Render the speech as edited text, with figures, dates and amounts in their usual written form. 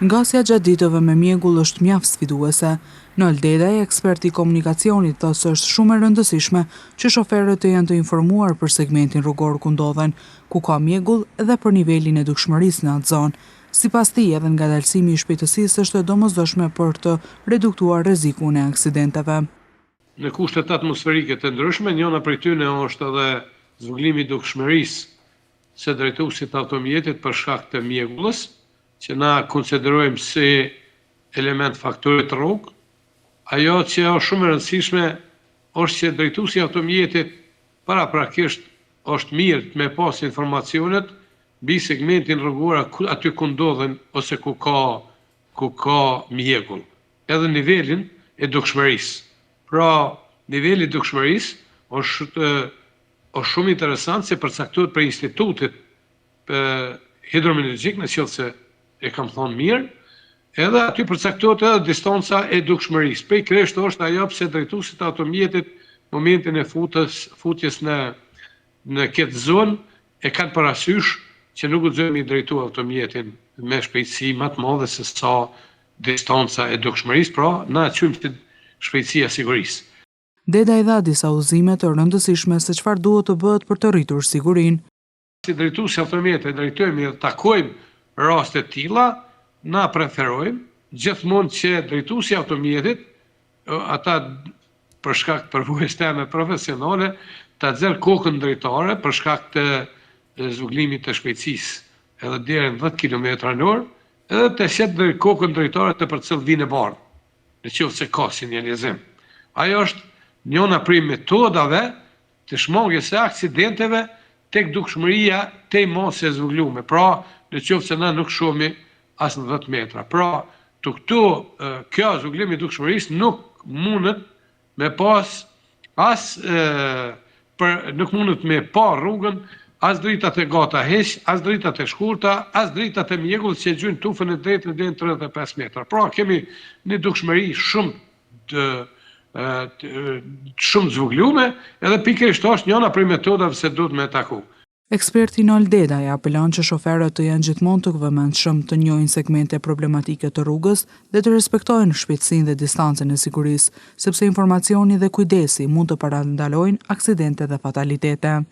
Ngasja gjatë ditëve me mjegull është mjaft sfiduese. Nol Dedaj, ekspert i komunikacionit, thosë se është shumë e rëndësishme që shoferët të jenë të informuar për segmentin rrugor ku ndodhen, ku ka mjegull dhe për nivelin e dukshmërisë në atë zonë. Sipas tij, edhe ngadalësimi i shpejtësisë është e domosdoshme për të reduktuar rrezikun e aksidenteve. Në kushtet atmosferike të ndryshme, njëna prej tyre është edhe zvogëlimi i dukshmërisë së drejtuesit të automjetit për shkak të mjegullës, që na konsiderojmë si element faktori të rrugë. Ajo që është shumë e rëndësishme është që drejtuesi i automjetit paraprakisht është mirë me pas informacionet mbi segmentin rrugor aty ku ndodhen ose ku ka mjegull, edhe nivelin e dukshmërisë. Pra, niveli i dukshmërisë është shumë interesant se përcaktohet për institutit hidrometeorologjik, nëse e kam thonë mirë, edhe aty përcaktohet edhe distanca e dukshmërisë. Pikërisht është ajo pse drejtuesit të automjetit momentin e futjes në këtë zonë e kanë parasysh që nuk guxojmë i drejtu automjetin me shpejtësi më të madhe se sa distanca e dukshmërisë, pra na quajmë si shpejtësia e sigurisë. Dedaj dha disa udhëzime të rëndësishme se çfarë duhet të bëhet për të rritur sigurinë. Si drejtuesi i automjetit drejtojmë dhe takojmë raste të tilla, na preferojmë gjithmonë që drejtuesi i automjetit, ata për shkak të përvojës teme profesionale, ta nxjerr kokën drejtare për shkak të zvogëlimit të shpejtësisë, edhe deri në 10 km/h, edhe të shet kokën drejtare të përcjell vinë e bardhë, nëse ka sinjalizim. Ajo është njëna prej metodave të shmangjes së aksidenteve tek dukshmëria tej mos e zvogëluar. Pra, nëse na nuk shohim as në 10 metra. Pra, kjo zvogëlim i dukshmërisë nuk mundet me pas nuk mundet me pa rrugën as dritat e gata heq, as dritat e shkurta, as dritat e mjegullit që gjujnë tufën e drejtën deri në 35 metra. Pra, kemi një dukshmëri shumë zvogëluar, edhe pikërisht është njëna prej metodave se duhet me taku. Eksperti Nol Dedaj apelon që shoferët të jenë gjithmonë të vëmendshëm, të njohin segmente problematike të rrugës dhe të respektojnë shpejtësinë dhe distancën e sigurisë, sepse informacioni dhe kujdesi mund të parandalojnë aksidente dhe fatalitete.